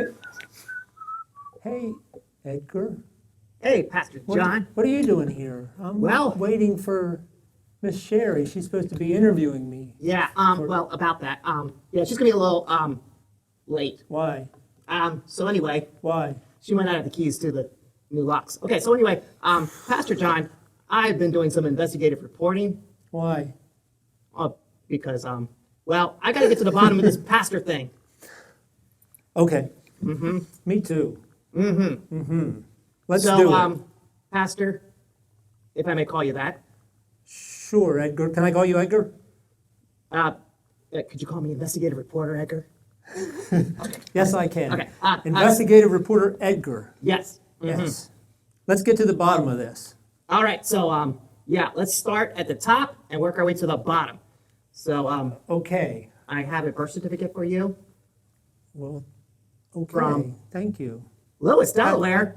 Hey, hey, Edgar. Hey, Pastor John. What are you doing here? I'm Well- waiting for Miss Sherry. She's supposed to be interviewing me. Yeah, well, about that. Yeah, she's gonna be a little, late. Why? So anyway, Why? she might not have the keys to the new locks. Okay, so anyway, Pastor John, I've been doing some investigative reporting, Why? because, well, I gotta get to the bottom of this pastor thing. Okay. Me too. Let's So, do it. Pastor, if I may call you that, Sure, Edgar. Can I call you Edgar? could you call me investigative reporter, Edgar? Yes, I can. Okay, Investigative reporter Edgar. Yes. Yes. Let's get to the bottom of this. All right, so, yeah, let's start at the top and work our way to the bottom. So, Okay. I have a birth certificate for you. Well, okay. From- Thank you. Lewis, Delaware.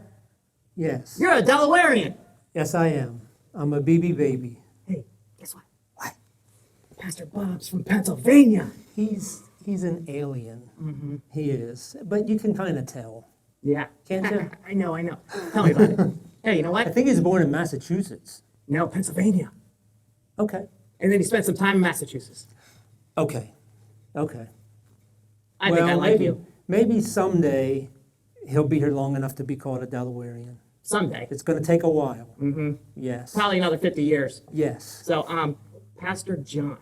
Yes. You're a Delawarean. Yes, I am. I'm a BB baby. Hey, guess what? What? Pastor Bob's from Pennsylvania. He's an alien. He is. But you can kind of tell. Yeah. Can't you? I know. Tell me about it. Hey, you know I what? think he was born in Massachusetts. No, Pennsylvania. Okay. And then he spent some time in Massachusetts. Okay. Okay. I think I like maybe, you. Maybe someday he'll be here long enough to be called a Delawarean. Someday. It's going to take a while. Yes. Probably another 50 years. Yes. So, Pastor John,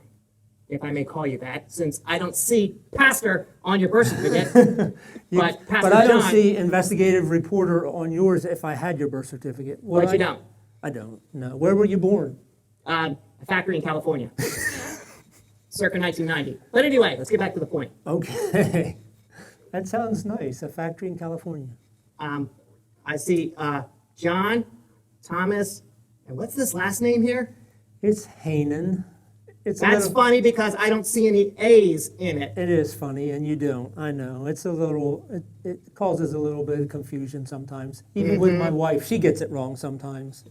if I may call you that, since I don't see pastor on your birth certificate, but Pastor But I don't John, see investigative reporter on yours if I had your birth certificate. Would but I? you don't. I don't. No. Where were you born? A factory in California, circa 1990. But anyway, let's get back to the point. Okay. That sounds nice. A factory in California. I see John, Thomas, and what's this last name here? It's Hanan. It's a That's little, funny because I don't see any A's in it. It is funny, and you don't. I know. It's a little. It causes a little bit of confusion sometimes. Even with my wife, she gets it wrong sometimes.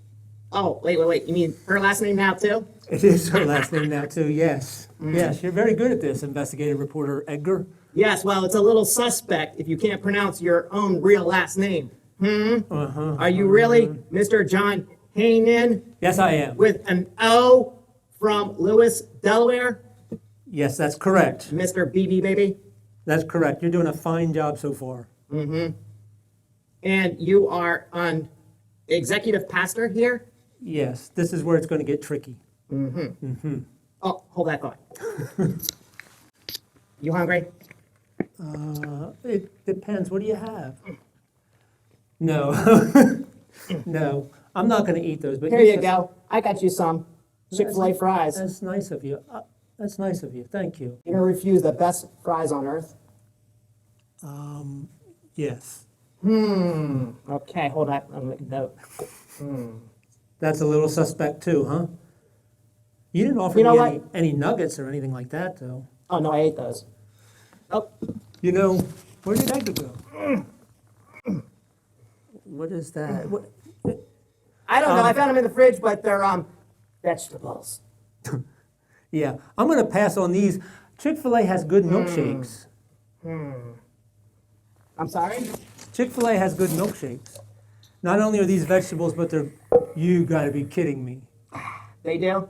Oh, wait. You mean her last name now too? It is her last name now too. Yes. Yes. You're very good at this, investigative reporter Edgar. Yes, well, it's a little suspect if you can't pronounce your own real last name. Are you really Mr. John Hanan Yes, I am. with an O from Lewis, Delaware? Yes, that's correct. Mr. BB Baby? That's correct. You're doing a fine job so far. And you are an executive pastor here? Yes. This is where it's going to get tricky. Oh, hold that thought. You hungry? It depends. What do you have? No. No. I'm not going to eat those. But Here you go. I got you some Chick-fil-A fries. That's nice of you. That's nice of you. Thank you. You're gonna refuse the best fries on earth? Yes. Okay, hold on. I'm gonna make a note. That's a little suspect too, huh? You didn't offer You know me any nuggets or anything like that, though. Oh no, I ate those. Oh, You know, where did Edgar go? What is that? What? I don't know. I found them in the fridge, but they're vegetables. Yeah, I'm going to pass on these. Chick-fil-A has good milkshakes. I'm sorry. Chick-fil-A has good milkshakes. Not only are these vegetables, but they're. You got to be kidding me. They do.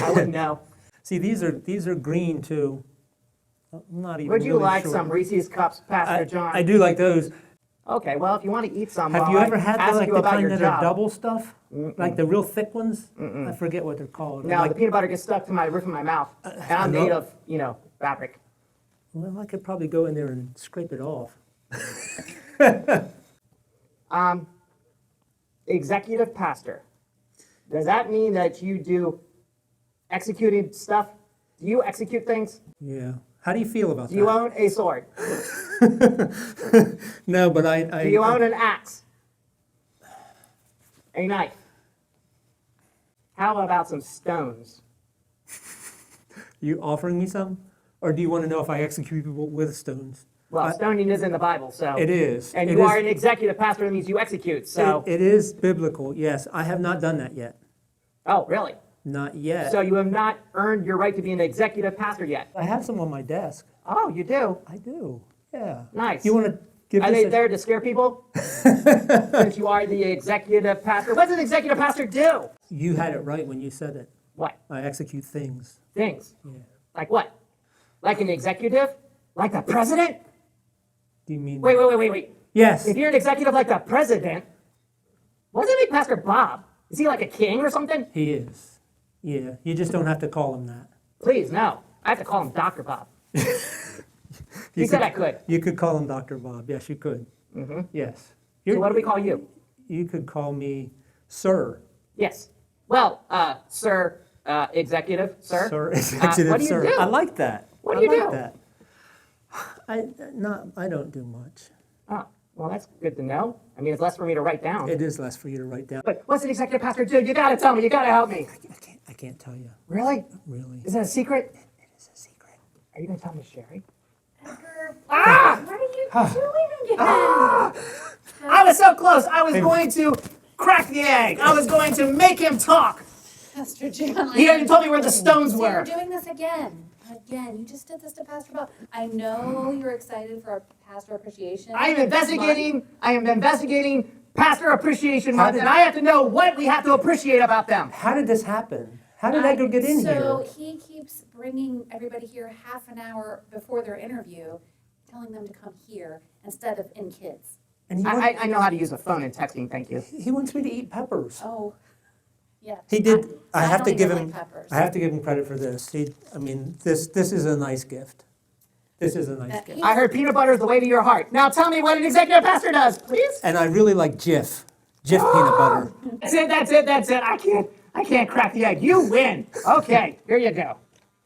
I wouldn't know. See, these are green too. I'm not even. Would you really like sure. some Reese's cups, Pastor John? I do like those. Okay, well, if you want to eat some, Have you ever had ask like you the about kind your that job. are double stuff, like the real thick ones? I forget what they're called. No, Like, the peanut butter gets stuck to my roof of my mouth, and I'm no. made of, fabric. well, I could probably go in there and scrape it off. Executive pastor. Does that mean that you do executing stuff? Do you execute things? Yeah. How do you feel about Do you that? own a sword? No, but I Do you own an axe? A knife? How about some stones? You offering me some, or do you want to know if I execute people with stones? Well, stoning is in the Bible, so. It is. And It you is- are an executive pastor, that means you execute, so. It is biblical. Yes, I have not done that yet. Oh, really? Not yet. So you have not earned your right to be an executive pastor yet? I have some on my desk. Oh, you do? I do. Yeah. Nice. You want to Are they there to scare people? Since you are the executive pastor. What does an executive pastor do? You had it right when you said it. What? I execute things. Things. Yeah. Like what? Like an executive? Like the president? Do you mean? Wait. Yes. If you're an executive like the president, what does it make Pastor Bob? Is he like a king or something? He is. Yeah. You just don't have to call him that. Please, no. I have to call him Dr. Bob. He said I could. You could call him Dr. Bob. Yes, you could. Mm-hmm. Yes. So what do we call you? You could call me Sir. Yes. Well, Sir Executive, Sir. Sir Executive, what do you Sir. do? I like that. What do you like do? That. I don't do much. Oh, well, that's good to know. I mean, it's less for me to write down. It is less for you to write down. But what's an executive pastor do? You gotta tell me. You gotta help me. I can't tell you. Really? Really. Is that a secret? It is a secret. Are you gonna tell Miss Sherry? Edgar, Ah! what are you doing again? I was so close. I was going to crack the egg. I was going to make him talk. Pastor John. He hadn't told me where the stones So were. you're doing this again. Again, you just did this to Pastor Bob. I know you're excited for our Pastor Appreciation. I am investigating Pastor Appreciation Month, and I have to know what we have to appreciate about them. How did this happen? How did Edgar get in here? So he keeps bringing everybody here half an hour before their interview, telling them to come here instead of in kids. And he, I know how to use a phone and texting, thank you. he wants me to eat peppers. Oh, yeah. He did. I have don't to even give like him. peppers. I have to give him credit for this. This is a nice gift. This is a nice gift. I heard peanut butter is the way to your heart. Now tell me what an executive pastor does, please. And I really like Jif peanut butter. That's it. I can't crack the egg. You win. Okay, here you go.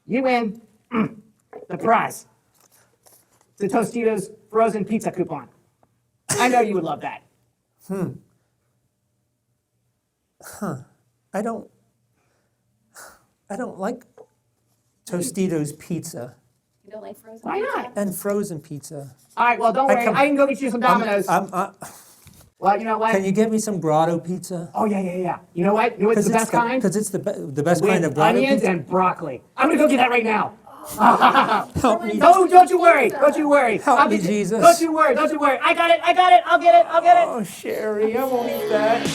You win the prize. The Tostitos frozen pizza coupon. I know you would love that. I don't like Tostitos pizza You don't like frozen Why pizza? not? and frozen pizza. All right, well, don't worry. come- I can go get you some Domino's. Well, you know what? Can you get me some grotto pizza? Oh, yeah. You know what? You know what's the best kind? Because it's the best kind With of grotto onions pizza. and broccoli. I'm gonna go get that right now. Help me, Don't you worry. Don't you worry. Help I'll me, get you- Jesus. Don't you worry. I got it. I'll get it. Oh, Sherry, I won't eat that.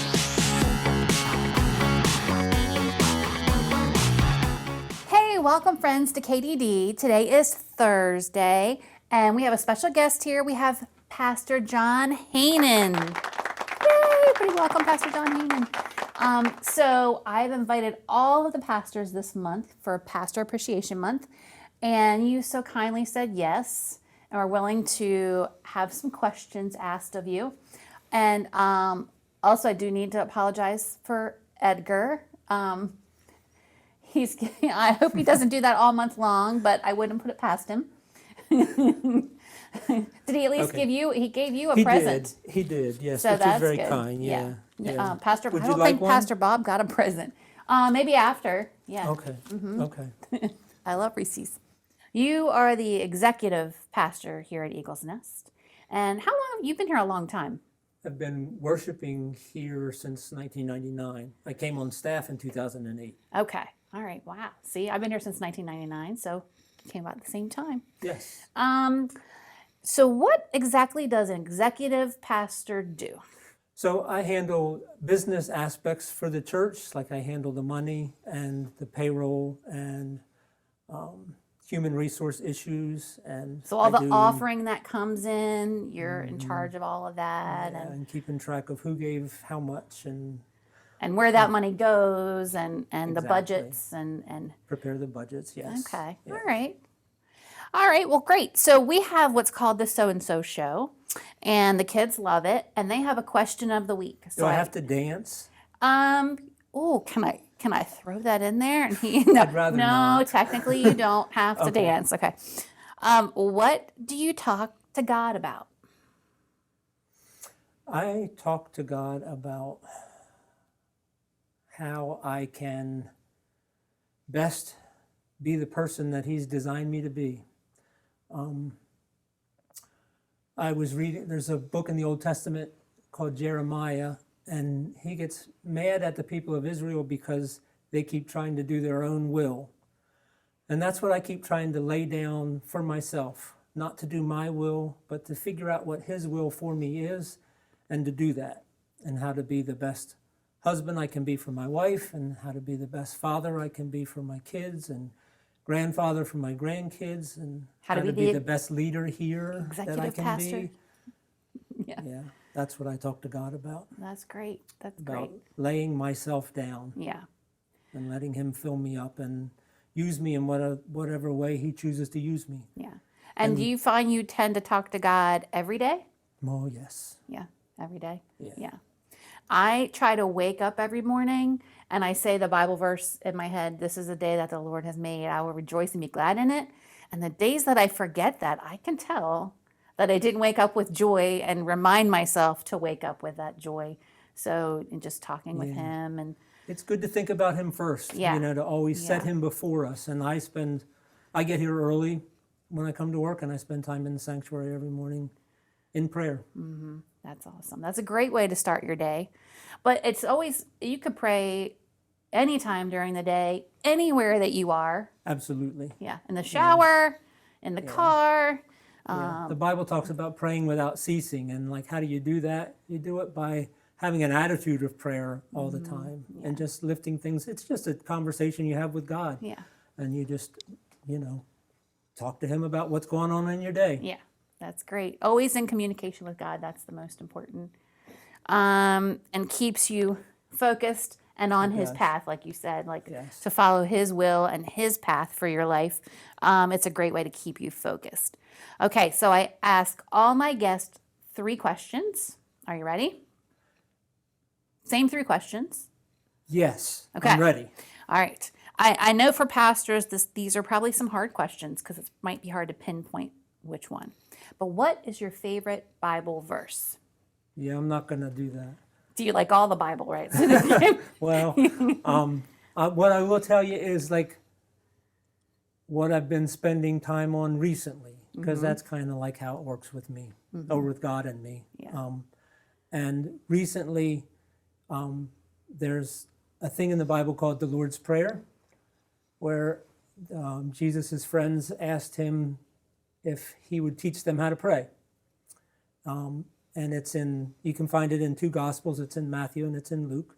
Hey, welcome friends to KDD. Today is Thursday, and we have a special guest here. We have Pastor John Hainan. Yay, everybody welcome Pastor John Hainan. So I've invited all of the pastors this month for Pastor Appreciation Month, and you so kindly said yes, and are willing to have some questions asked of you. And also I do need to apologize for Edgar. I hope he doesn't do that all month long, but I wouldn't put it past him. Did he at least Okay. he gave you a present? He did, yes, So which that's is very good. kind, yeah. Pastor, Would I you don't like think one? Pastor Bob got a present. Maybe after, yeah. Okay, okay. I love Reese's. You are the executive pastor here at Eagle's Nest. And how long, you've been here a long time. I've been worshiping here since 1999. I came on staff in 2008. Okay, all right, wow. See, I've been here since 1999, so it came about at the same time. Yes. So what exactly does an executive pastor do? So I handle business aspects for the church, like I handle the money and the payroll and human resource issues, and So all I the do, offering that comes in, you're in charge of all of that, and keeping track of who gave how much and and where that money goes, and the Exactly. budgets, and prepare the budgets. Yes. okay, Yeah. all right, well, great. So we have what's called the So and So Show, and the kids love it, and they have a question of the week. So Do I have to dance? Oh, can I throw that in there? And no, I'd rather no, not. technically you don't have to Okay. dance. Okay. What do you talk to God about? I talk to God about how I can best be the person that He's designed me to be. I was reading, there's a book in the Old Testament called Jeremiah, and he gets mad at the people of Israel because they keep trying to do their own will. And that's what I keep trying to lay down for myself. not to do my will, but to figure out what his will for me is and to do that, and how to be the best husband I can be for my wife, and how to be the best father I can be for my kids, and grandfather for my grandkids, and How to be be the the best leader here that I executive can pastor. be. Yeah, that's what I talk to God about That's great. That's about great. laying myself down Yeah. and letting him fill me up and use me in whatever way he chooses to use me. Yeah. And do you find you tend to talk to God every day? Oh, yes. Yeah. Every day? Yeah. Yeah. I try to wake up every morning and I say the Bible verse in my head, this is a day that the Lord has made. I will rejoice and be glad in it. And the days that I forget that, I can tell that I didn't wake up with joy and remind myself to wake up with that joy. So, and just talking with him and It's good to think about him first, Yeah. to always set Yeah. him before us. And I get here early when I come to work, and I spend time in the sanctuary every morning in prayer. that's awesome. That's a great way to start your day. But it's always, you could pray anytime during the day, anywhere that you are. Absolutely. Yeah. In the shower, in the car. Yeah. The Bible talks about praying without ceasing, and like, how do you do that? You do it by having an attitude of prayer all the time and just lifting things. It's just a conversation you have with God, Yeah. and you just, talk to him about what's going on in your day. Yeah. That's great. Always in communication with God. That's the most important. And keeps you focused and on his does. path, like you said, like Yes. to follow his will and his path for your life. It's a great way to keep you focused. Okay, so I ask all my guests 3 questions. Are you ready? Same 3 questions. Yes. Okay. I'm ready. All right. I know for pastors, these are probably some hard questions because it might be hard to pinpoint which one. But what is your favorite Bible verse? Yeah, I'm not going to do that. Do you like all the Bible, right? Well, what I will tell you is like what I've been spending time on recently, because that's kind of like how it works with me, or with God and me. Yeah. And recently, there's a thing in the Bible called the Lord's Prayer, where Jesus' friends asked him if he would teach them how to pray. And you can find it in 2 Gospels. It's in Matthew and it's in Luke.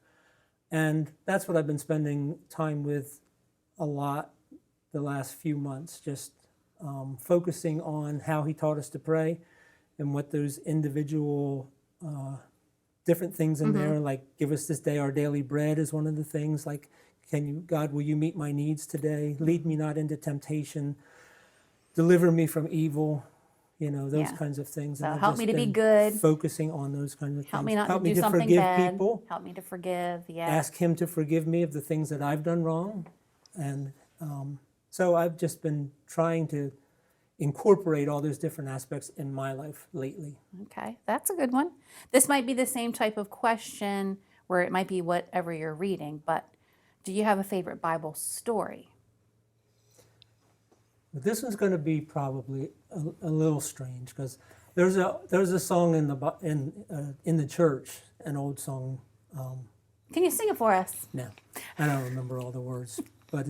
And that's what I've been spending time with a lot the last few months, just focusing on how he taught us to pray and what those individual different things in there, like give us this day our daily bread is one of the things, like, God, will you meet my needs today? Lead me not into temptation. Deliver me from evil. Those kinds of things. So And I've help just me to be been good. Focusing on those kinds of things. Help me not Help to me do something forgive bad. people. Help me to forgive. Yeah. Ask him to forgive me of the things that I've done wrong. And so I've just been trying to incorporate all those different aspects in my life lately. Okay, that's a good one. This might be the same type of question where it might be whatever you're reading, but do you have a favorite Bible story? But this one's going to be probably a little strange, because there's a song in the church, an old song. Can you sing it for us? No, I don't remember all the words, but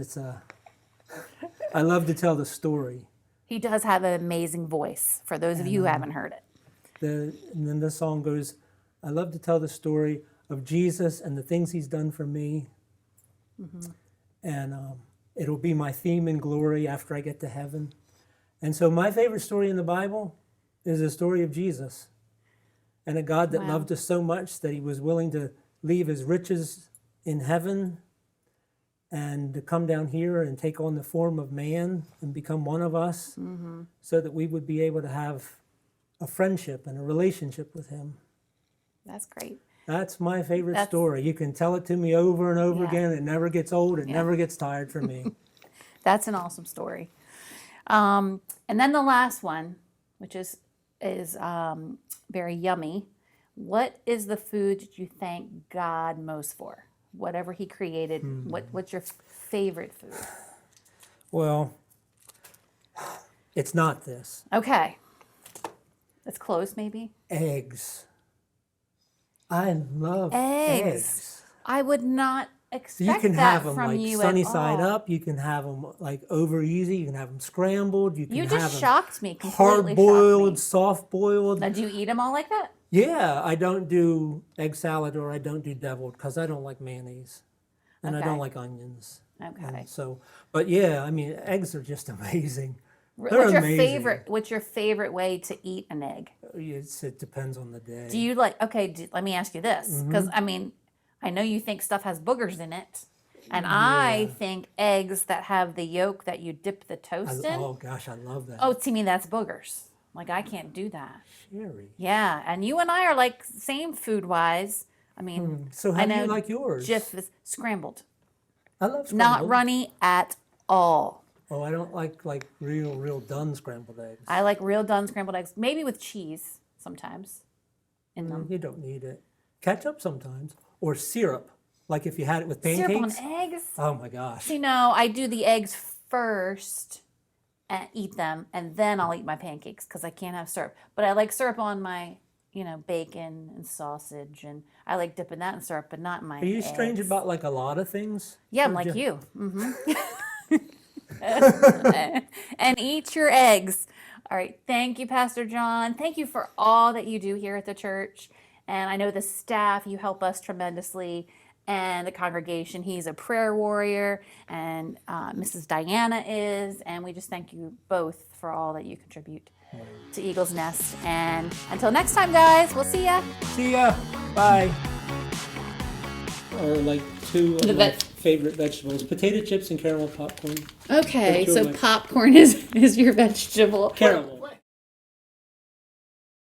I love to tell the story. He does have an amazing voice, for those of you who haven't heard it. And then the song goes, I love to tell the story of Jesus and the things he's done for me. And it'll be my theme in glory after I get to heaven. And so my favorite story in the Bible is the story of Jesus, and a God that loved us so much that he was willing to leave his riches in heaven and to come down here and take on the form of man and become one of us, so that we would be able to have a friendship and a relationship with him. That's great. That's my favorite story. You can tell it to me over and over Yeah. again. It never gets old. It never gets tired for me. That's an awesome story. And then the last one, which is very yummy. What is the food that you thank God most for? Whatever he created, what's your favorite food? Well, it's not this. Okay. It's close, maybe? Eggs. I love Eggs. eggs. I would not expect So you can that have them from like you sunny at side all. up. You can have them like over easy. You can have them scrambled. You can You have just them shocked me, completely hard shocked boiled, me. soft boiled. Now, do you eat them all like that? Yeah, I don't do egg salad or I don't do deviled because I don't like mayonnaise and I Okay. don't like onions. Okay. And so, but yeah, I mean, eggs are just amazing. They're What's your amazing. favorite way to eat an egg? It depends on the day. Do you like, okay, let me ask you this, Mm-hmm. because I mean, I know you think stuff has boogers in it, and I think eggs that have the yolk that you dip the toast in. Oh gosh, I love that. Oh, to me, that's boogers. Like, I can't do that. Sherry. Yeah, and you and I are like same food-wise. I mean, So how I do know you like yours? Jif is scrambled, I love scrambled. not runny at all. Oh, I don't like real done scrambled eggs. I like real done scrambled eggs, maybe with cheese sometimes in them. You don't need it. Ketchup sometimes or syrup. Like if you had it with pancakes. Syrup on eggs? Oh my gosh. See, no, I do the eggs first and eat them, and then I'll eat my pancakes because I can't have syrup. But I like syrup on my, bacon and sausage, and I like dipping that in syrup, but not in my Are you strange eggs. about like a lot of things? Yeah, I'm Or like just- you. And eat your eggs. All right. Thank you, Pastor John. Thank you for all that you do here at the church. And I know the staff, you help us tremendously. And the congregation, he's a prayer warrior, and Mrs. Diana is. And we just thank you both for all that you contribute to Eagle's Nest. And until next time, guys, we'll see ya. See ya. Bye. Are like two The of my veg- favorite vegetables: potato chips and caramel popcorn. Okay, They're two so of my- popcorn is your vegetable. Caramel.